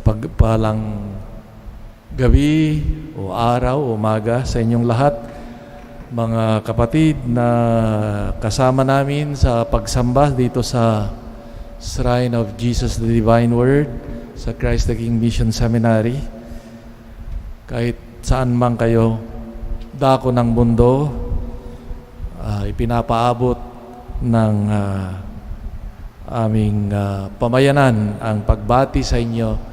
Mapagpalang gabi o araw o umaga sa inyong lahat, mga kapatid na kasama namin sa pagsamba dito sa Shrine of Jesus the Divine Word sa Christ the King Mission Seminary. Kahit saan man kayo dako ng mundo, ipinapaabot ng aming pamayanan ang pagbati sa inyo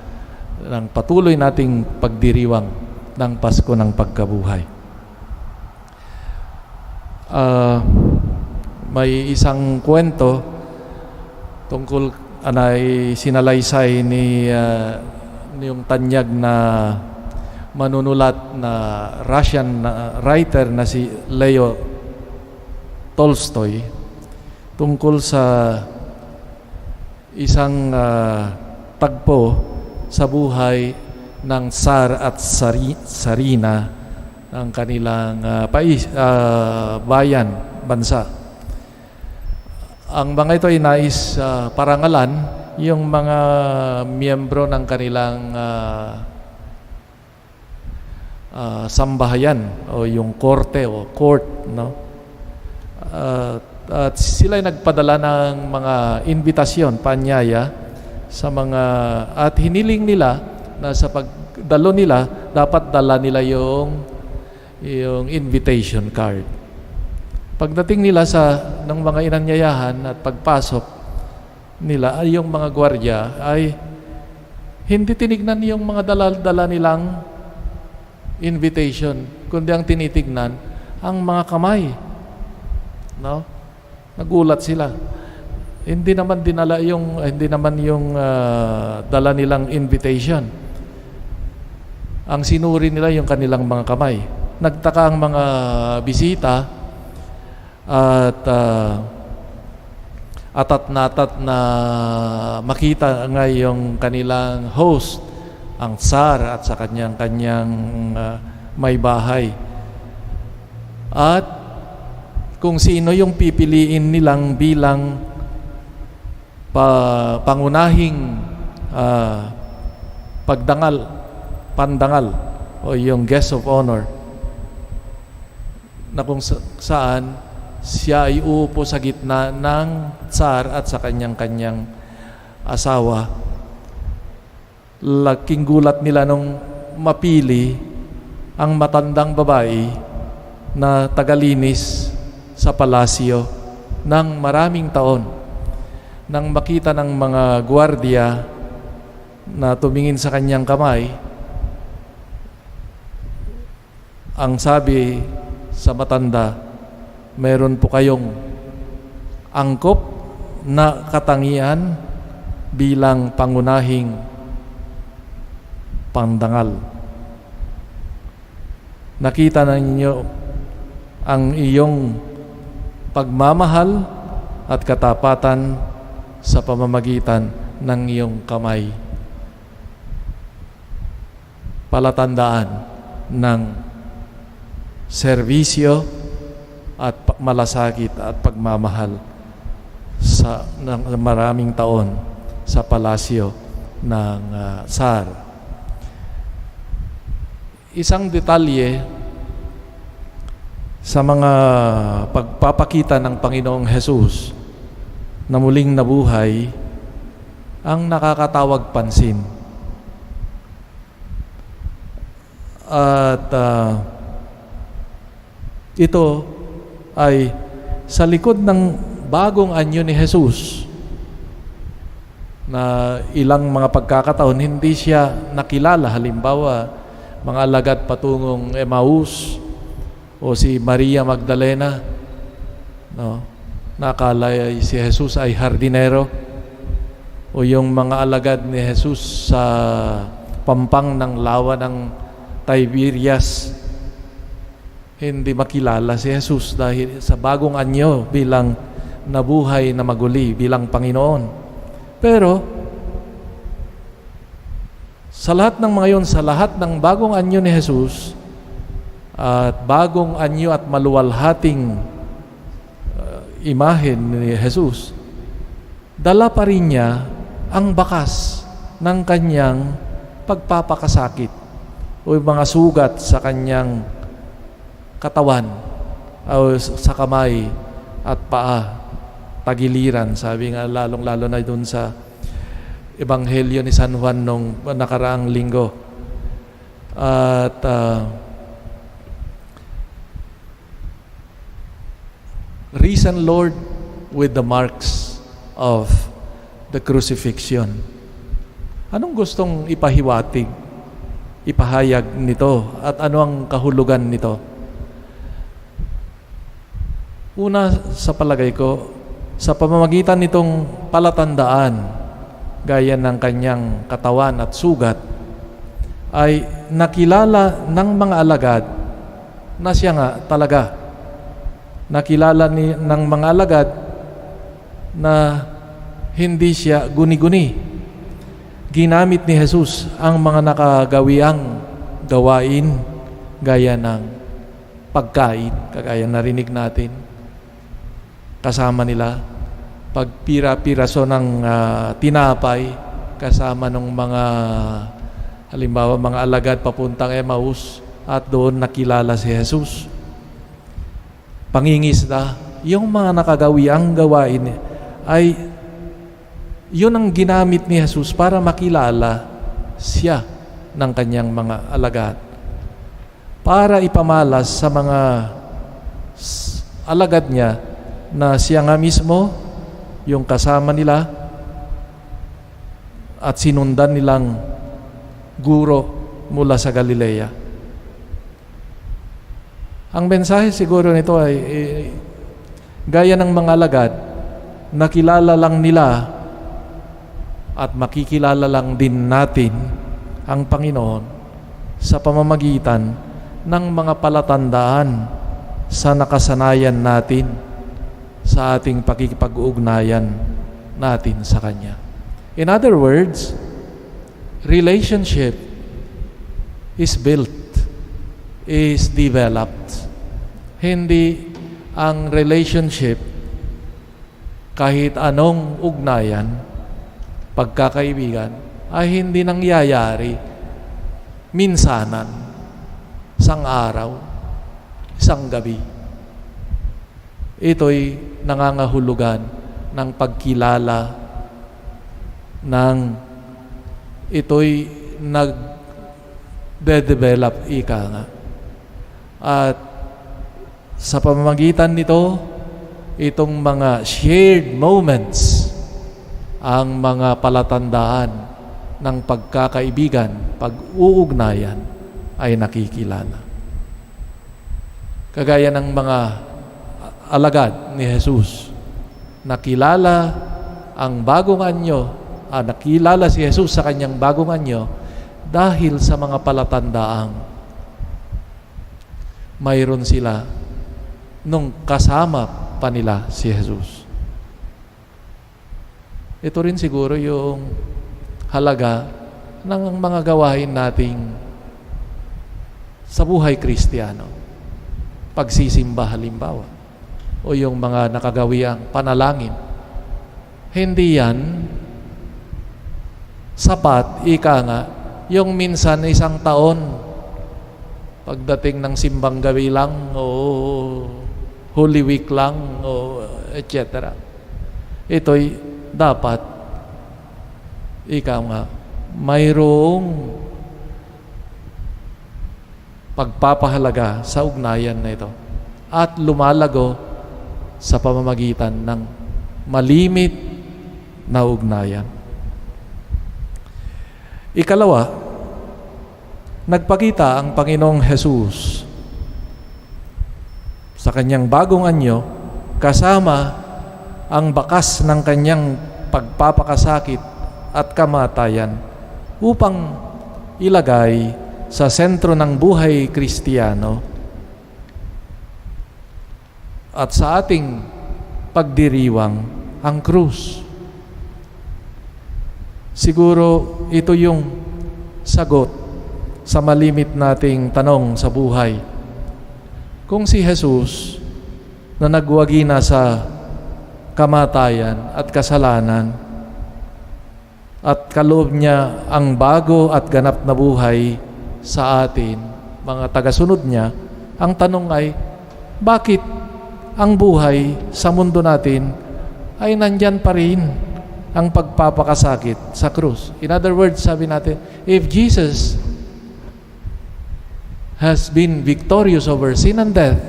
ng patuloy nating pagdiriwang ng Pasko ng Pagkabuhay. May isang kwento tungkol anay sinalaysay ni yung tanyag na manunulat na Russian writer na si Leo Tolstoy tungkol sa isang tagpo sa buhay ng Tsar at Tsarina ng kanilang bayan, bansa. Ang mga ito ay nais parangalan yung mga miyembro ng kanilang sambahayan o yung korte o court, no? At sila ay nagpadala ng mga invitasyon, panyaya sa mga, at hiniling nila na sa pagdalo nila dapat dala nila yung invitation card. Pagdating nila ng mga inanyayahan at pagpasok nila ay yung mga gwardiya ay hindi tinignan yung mga dala nilang invitation, kundi ang tinitignan ang mga kamay, no? Nagulat sila. Hindi naman yung dala nilang invitation. Ang sinuri nila yung kanilang mga kamay. Nagtaka ang mga bisita at atat na makita nga yung kanilang host, ang Tsar at sa kanyang may bahay. At kung sino yung pipiliin nilang bilang pangunahing pandangal o yung guest of honor, na kung saan siya ay uupo sa gitna ng Tsar at sa kanyang asawa. Laking gulat nila nung mapili ang matandang babae na tagalinis sa palasyo ng maraming taon. Nang makita ng mga gwardiya na tumingin sa kanyang kamay, ang sabi sa matanda, meron po kayong angkop na katangian bilang pangunahing pandangal. Nakita na ninyo ang iyong pagmamahal at katapatan sa pamamagitan ng iyong kamay. Palatandaan ng serbisyo at malasakit at pagmamahal ng maraming taon sa palasyo ng Tsar. Isang detalye sa mga pagpapakita ng Panginoong Hesus na muling nabuhay ang nakakatawag pansin. At ito ay sa likod ng bagong anyo ni Jesus na ilang mga pagkakataon hindi siya nakilala. Halimbawa, mga alagad patungong Emmaus o si Maria Magdalena, no? Nakala si Jesus ay hardinero, o yung mga alagad ni Jesus sa pampang ng lawa ng Tiberias, hindi makilala si Jesus dahil sa bagong anyo bilang nabuhay na maguli bilang Panginoon. Pero sa lahat ng mga yun, sa lahat ng bagong anyo ni Jesus at bagong anyo at maluwalhating imahen ni Jesus, dala pa rin niya ang bakas ng kanyang pagpapakasakit o yung mga sugat sa kanyang katawan o sa kamay at paa, tagiliran. Sabi nga lalong-lalo na dun sa Ebanghelyo ni San Juan nung nakaraang linggo. At risen Lord with the marks of the crucifixion. Anong gustong ipahiwatig, ipahayag nito, at ano ang kahulugan nito? Una, sa palagay ko, sa pamamagitan nitong palatandaan, gaya ng kanyang katawan at sugat, ay nakilala ng mga alagad na siya nga talaga. Nakilala ng mga alagad na hindi siya guni-guni. Ginamit ni Jesus ang mga nakagawiang gawain gaya ng pagkain, kagaya narinig natin. Kasama nila pagpira-piraso ng tinapay, kasama ng mga, halimbawa, mga alagad papuntang Emmaus, at doon nakilala si Jesus. Pangingisda, yung mga nakagawiang gawain ay yun ang ginamit ni Jesus para makilala siya ng kanyang mga alagad, para ipamalas sa mga alagad niya na siya nga mismo yung kasama nila at sinundan nilang guro mula sa Galilea. Ang mensahe siguro nito ay gaya ng mga alagad, nakilala lang nila at makikilala lang din natin ang Panginoon sa pamamagitan ng mga palatandaan sa nakasanayan natin, sa ating pakikipag-ugnayan natin sa Kanya. In other words, relationship is built, is developed. Hindi ang relationship kahit anong ugnayan, pagkakaibigan, ay hindi nangyayari minsanan, isang araw, isang gabi. Ito'y nangangahulugan ng pagkilala, ito'y nag-develop, ika nga. At sa pamamagitan nito, itong mga shared moments, ang mga palatandaan ng pagkakaibigan, pag-uugnayan, ay nakikilala. Kagaya ng mga alagad ni Jesus, nakilala ang bagong anyo, nakilala si Jesus sa kanyang bagong anyo dahil sa mga palatandaang mayroon sila nung kasama pa nila si Jesus. Ito rin siguro yung halaga ng mga gawain nating sa buhay Kristiyano. Pagsisimba halimbawa, o yung mga nakagawiang panalangin. Hindi yan sapat, ika nga, yung minsan isang taon, pagdating ng simbang gawi lang, o Holy Week lang, o etc. Ito'y dapat, ika nga, mayroong pagpapahalaga sa ugnayan na ito at lumalago sa pamamagitan ng malimit na ugnayan. Ikalawa, nagpakita ang Panginoong Jesus sa kanyang bagong anyo kasama ang bakas ng kanyang pagpapakasakit at kamatayan upang ilagay sa sentro ng buhay Kristiyano at sa ating pagdiriwang ang krus. Siguro ito yung sagot sa malimit nating tanong sa buhay. Kung si Jesus na nagwagi na sa kamatayan at kasalanan, at kaloob niya ang bago at ganap na buhay sa atin, mga tagasunod niya. Ang tanong ay, bakit ang buhay sa mundo natin ay nandyan pa rin ang pagpapakasakit sa krus? In other words, sabi natin, if Jesus has been victorious over sin and death,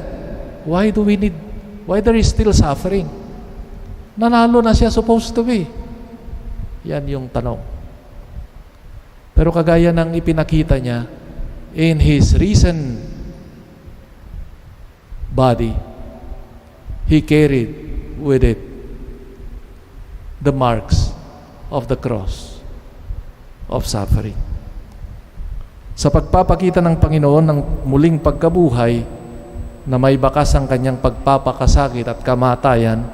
why there is still suffering? Nanalo na siya supposed to be. Yan yung tanong. Pero kagaya ng ipinakita niya, in His risen body, He carried with it the marks of the cross of suffering. Sa pagpapakita ng Panginoon ng muling pagkabuhay na may bakas ang kanyang pagpapakasakit at kamatayan,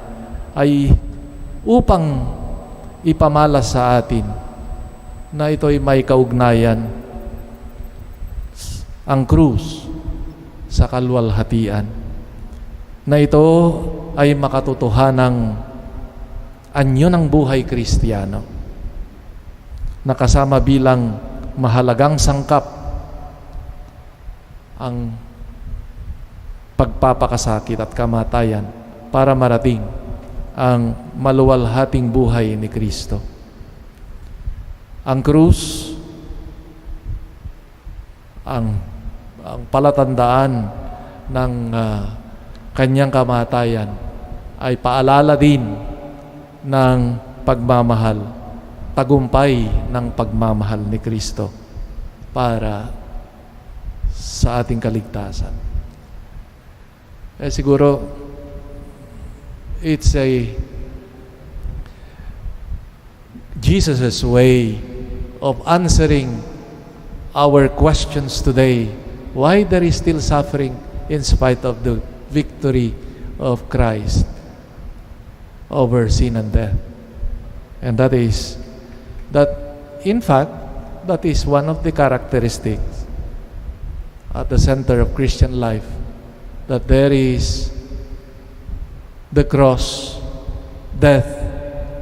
ay upang ipamalas sa atin na ito'y may kaugnayan ang krus sa kaluwalhatian, na ito ay makatotohanang anyo ng buhay Kristiyano, na kasama bilang mahalagang sangkap ang pagpapakasakit at kamatayan para marating ang maluwalhating buhay ni Kristo. Ang krus, ang palatandaan ng kanyang kamatayan ay paalala din ng pagmamahal, tagumpay ng pagmamahal ni Kristo para sa ating kaligtasan. Siguro it's Jesus' way of answering our questions today. Why there is still suffering in spite of the victory of Christ over sin and death? And that is in fact, that is one of the characteristics at the center of Christian life, that there is the cross, death,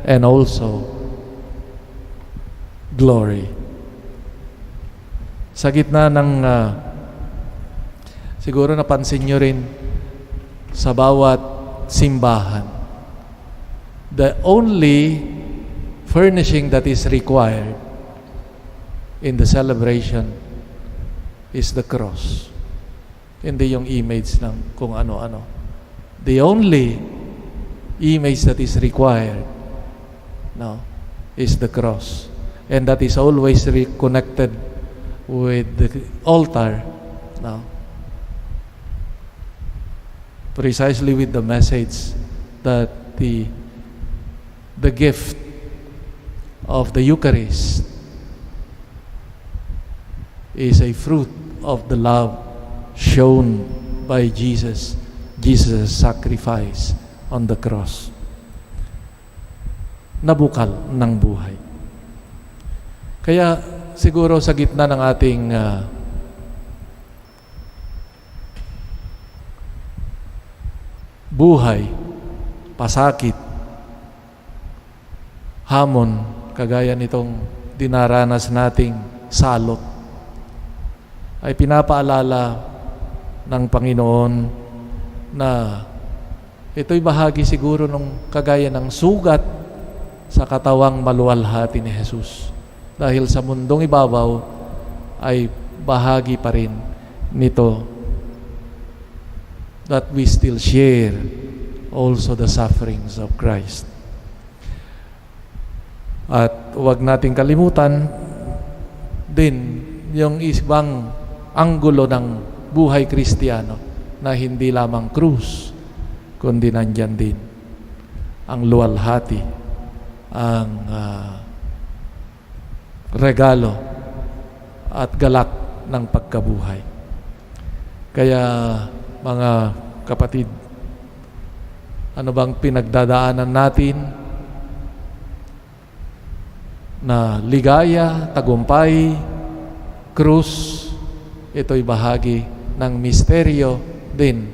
and also glory. Sa gitna ng siguro napansin nyo rin sa bawat simbahan, the only furnishing that is required in the celebration is the cross. Hindi yung image ng kung ano-ano. The only image that is required is the cross. And that is always reconnected with the altar precisely with the message that the gift of the Eucharist is a fruit of the love shown by Jesus' sacrifice on the cross. Nabukal ng buhay. Kaya siguro sa gitna ng ating buhay, pasakit, hamon, kagaya nitong dinaranas nating salot, ay pinapaalala ng Panginoon na ito'y bahagi siguro ng kagaya ng sugat sa katawang maluwalhati ni Jesus. Dahil sa mundong ibabaw ay bahagi pa rin nito that we still share also the sufferings of Christ. At huwag nating kalimutan din yung ibang anggulo ng buhay Kristiyano na hindi lamang krus, kundi nandyan din ang luwalhati, ang regalo at galak ng pagkabuhay. Kaya mga kapatid, ano bang pinagdadaanan natin na ligaya, tagumpay, krus, ito'y bahagi ng misteryo din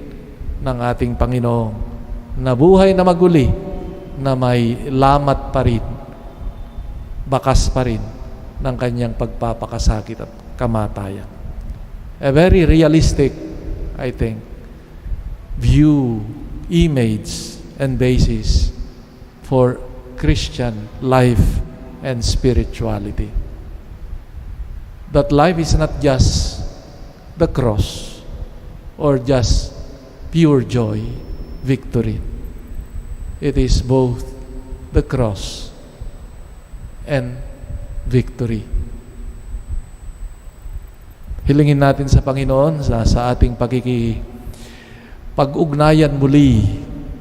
ng ating Panginoon na buhay na maguli na may lamat pa rin bakas pa rin ng kanyang pagpapakasakit at kamatayan. A very realistic, I think, view, image, and basis for Christian life and spirituality. That life is not just the cross or just pure joy, victory. It is both the cross and victory. Hilingin natin sa Panginoon sa ating pag-ugnayan muli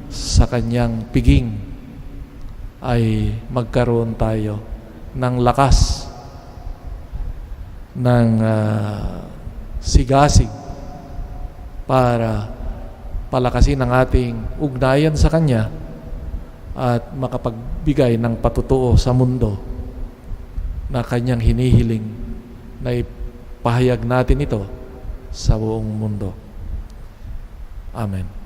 sa Kanyang piging ay magkaroon tayo ng lakas, ng sigasig para palakasin ang ating ugnayan sa Kanya at makapagbigay ng patutuo sa mundo na Kanyang hinihiling na ipahayag natin ito sa buong mundo. Amen.